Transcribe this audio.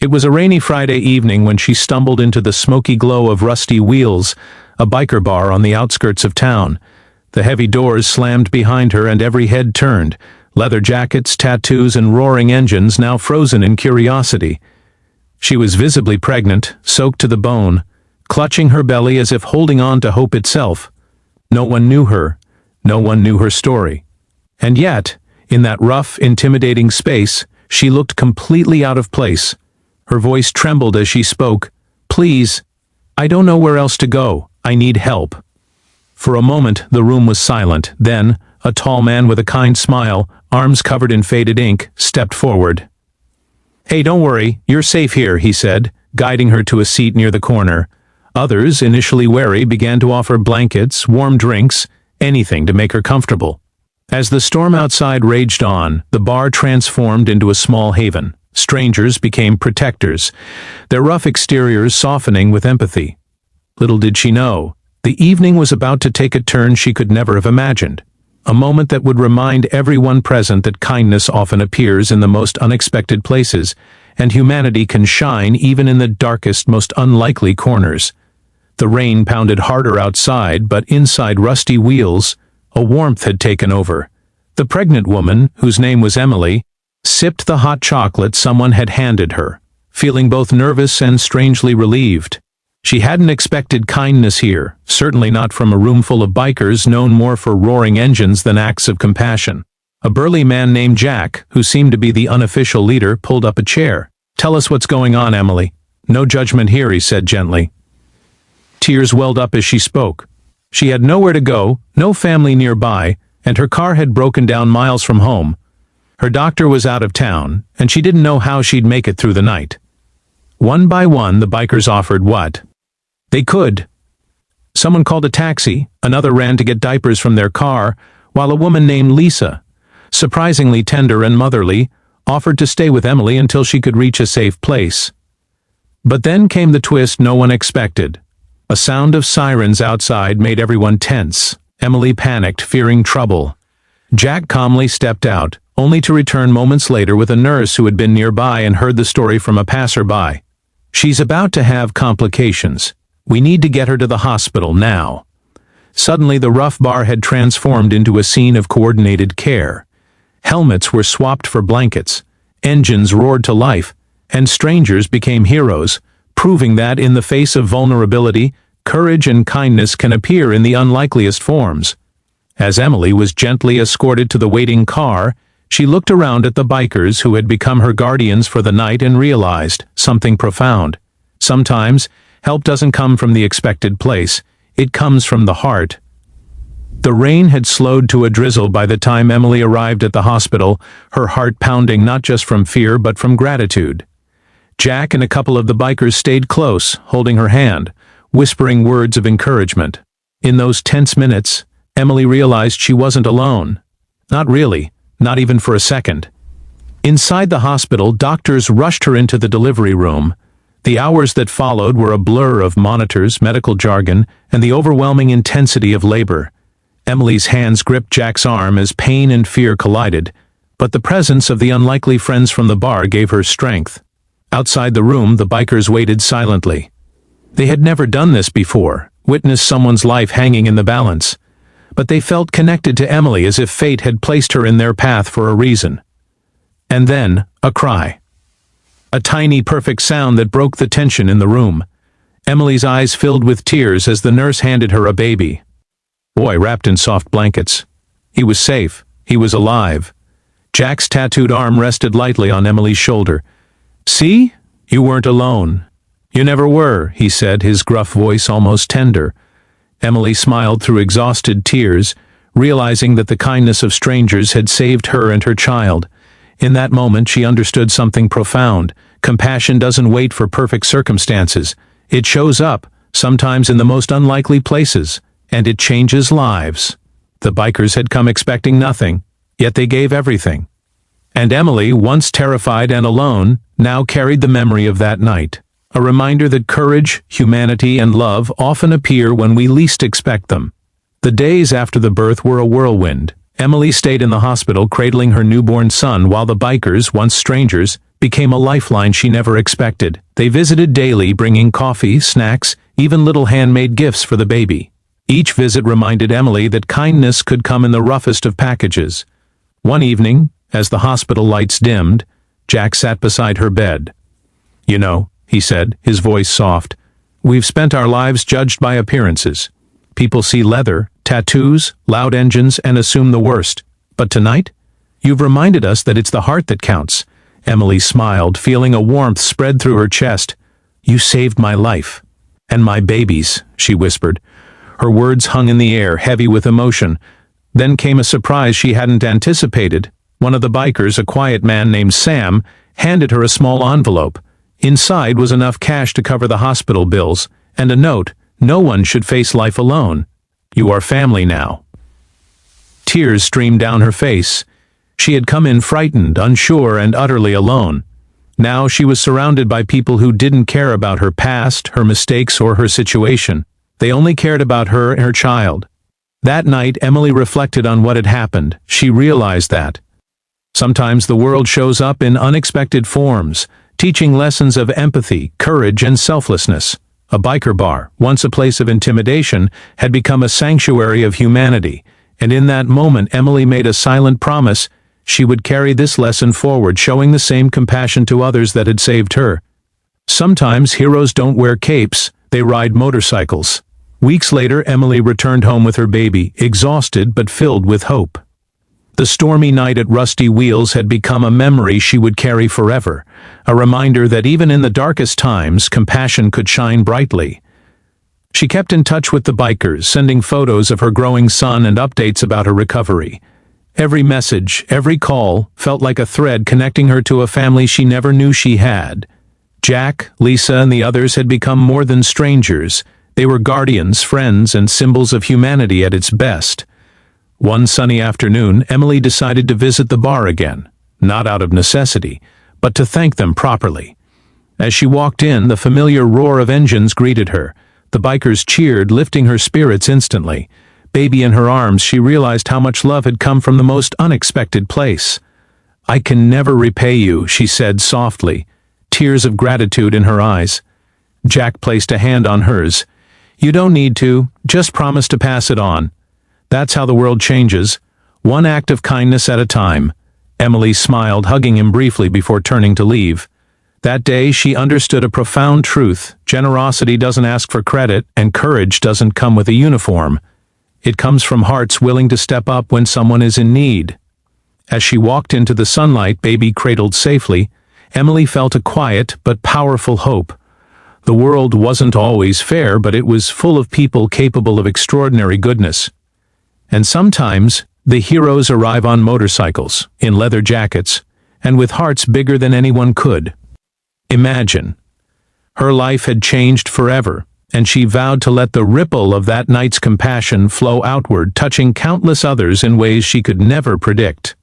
It was a rainy Friday evening when she stumbled into the smoky glow of Rusty Wheels, a biker bar on the outskirts of town. The heavy doors slammed behind her and every head turned, leather jackets, tattoos, and roaring engines now frozen in curiosity. She was visibly pregnant, soaked to the bone, clutching her belly as if holding on to hope itself. No one knew her. No one knew her story. And yet, in that rough, intimidating space, she looked completely out of place. Her voice trembled as she spoke. "Please, I don't know where else to go. I need help." For a moment, the room was silent. Then, a tall man with a kind smile, arms covered in faded ink, stepped forward. "Hey, don't worry, you're safe here," he said, guiding her to a seat near the corner. Others, initially wary, began to offer blankets, warm drinks, anything to make her comfortable. As the storm outside raged on, the bar transformed into a small haven. Strangers became protectors, their rough exteriors softening with empathy. Little did she know, the evening was about to take a turn she could never have imagined. A moment that would remind everyone present that kindness often appears in the most unexpected places, and humanity can shine even in the darkest, most unlikely corners. The rain pounded harder outside, but inside Rusty Wheels, a warmth had taken over. The pregnant woman, whose name was Emily, sipped the hot chocolate someone had handed her, feeling both nervous and strangely relieved. She hadn't expected kindness here, certainly not from a room full of bikers known more for roaring engines than acts of compassion. A burly man named Jack, who seemed to be the unofficial leader, pulled up a chair. "Tell us what's going on, Emily." "No judgment here," he said gently. Tears welled up as she spoke. She had nowhere to go, no family nearby, and her car had broken down miles from home. Her doctor was out of town, and she didn't know how she'd make it through the night. One by one, the bikers offered what they could. Someone called a taxi, another ran to get diapers from their car, while a woman named Lisa, surprisingly tender and motherly, offered to stay with Emily until she could reach a safe place. But then came the twist no one expected. A sound of sirens outside made everyone tense. Emily panicked, fearing trouble. Jack calmly stepped out, only to return moments later with a nurse who had been nearby and heard the story from a passerby. "She's about to have complications. We need to get her to the hospital now." Suddenly, the rough bar had transformed into a scene of coordinated care. Helmets were swapped for blankets, engines roared to life, and strangers became heroes, proving that in the face of vulnerability, courage and kindness can appear in the unlikeliest forms. As Emily was gently escorted to the waiting car, she looked around at the bikers who had become her guardians for the night and realized something profound. Sometimes, help doesn't come from the expected place, it comes from the heart. The rain had slowed to a drizzle by the time Emily arrived at the hospital, her heart pounding not just from fear but from gratitude. Jack and a couple of the bikers stayed close, holding her hand, whispering words of encouragement. In those tense minutes, Emily realized she wasn't alone. Not really, not even for a second. Inside the hospital, doctors rushed her into the delivery room. The hours that followed were a blur of monitors, medical jargon, and the overwhelming intensity of labor. Emily's hands gripped Jack's arm as pain and fear collided, but the presence of the unlikely friends from the bar gave her strength. Outside the room, the bikers waited silently. They had never done this before, witnessed someone's life hanging in the balance. But they felt connected to Emily as if fate had placed her in their path for a reason. And then, a cry. A tiny, perfect sound that broke the tension in the room. Emily's eyes filled with tears as the nurse handed her a baby. Boy wrapped in soft blankets. He was safe. He was alive. Jack's tattooed arm rested lightly on Emily's shoulder. "See? You weren't alone." "You never were," he said, his gruff voice almost tender. Emily smiled through exhausted tears, realizing that the kindness of strangers had saved her and her child. In that moment, she understood something profound. Compassion doesn't wait for perfect circumstances. It shows up, sometimes in the most unlikely places, and it changes lives. The bikers had come expecting nothing, yet they gave everything. And Emily, once terrified and alone, now carried the memory of that night. A reminder that courage, humanity, and love often appear when we least expect them. The days after the birth were a whirlwind. Emily stayed in the hospital cradling her newborn son while the bikers, once strangers, became a lifeline she never expected. They visited daily, bringing coffee, snacks, even little handmade gifts for the baby. Each visit reminded Emily that kindness could come in the roughest of packages. One evening, as the hospital lights dimmed, Jack sat beside her bed. "You know," he said, his voice soft, "we've spent our lives judged by appearances. People see leather, tattoos, loud engines, and assume the worst. But tonight, you've reminded us that it's the heart that counts." Emily smiled, feeling a warmth spread through her chest. "You saved my life. And my baby's," she whispered. Her words hung in the air, heavy with emotion. Then came a surprise she hadn't anticipated. One of the bikers, a quiet man named Sam, handed her a small envelope. Inside was enough cash to cover the hospital bills, and a note: "No one should face life alone. You are family now." Tears streamed down her face. She had come in frightened, unsure, and utterly alone. Now she was surrounded by people who didn't care about her past, her mistakes, or her situation. They only cared about her and her child. That night, Emily reflected on what had happened. She realized that sometimes the world shows up in unexpected forms, teaching lessons of empathy, courage, and selflessness. A biker bar, once a place of intimidation, had become a sanctuary of humanity, and in that moment Emily made a silent promise: she would carry this lesson forward, showing the same compassion to others that had saved her. Sometimes heroes don't wear capes, they ride motorcycles. Weeks later, Emily returned home with her baby, exhausted but filled with hope. The stormy night at Rusty Wheels had become a memory she would carry forever, a reminder that even in the darkest times, compassion could shine brightly. She kept in touch with the bikers, sending photos of her growing son and updates about her recovery. Every message, every call, felt like a thread connecting her to a family she never knew she had. Jack, Lisa, and the others had become more than strangers. They were guardians, friends, and symbols of humanity at its best. One sunny afternoon, Emily decided to visit the bar again, not out of necessity, but to thank them properly. As she walked in, the familiar roar of engines greeted her. The bikers cheered, lifting her spirits instantly. Baby in her arms, she realized how much love had come from the most unexpected place. "I can never repay you," she said softly, tears of gratitude in her eyes. Jack placed a hand on hers. "You don't need to, just promise to pass it on. That's how the world changes, one act of kindness at a time." Emily smiled, hugging him briefly before turning to leave. That day, she understood a profound truth: generosity doesn't ask for credit, and courage doesn't come with a uniform. It comes from hearts willing to step up when someone is in need. As she walked into the sunlight, baby cradled safely, Emily felt a quiet but powerful hope. The world wasn't always fair, but it was full of people capable of extraordinary goodness. And sometimes, the heroes arrive on motorcycles, in leather jackets, and with hearts bigger than anyone could imagine. Her life had changed forever, and she vowed to let the ripple of that night's compassion flow outward, touching countless others in ways she could never predict.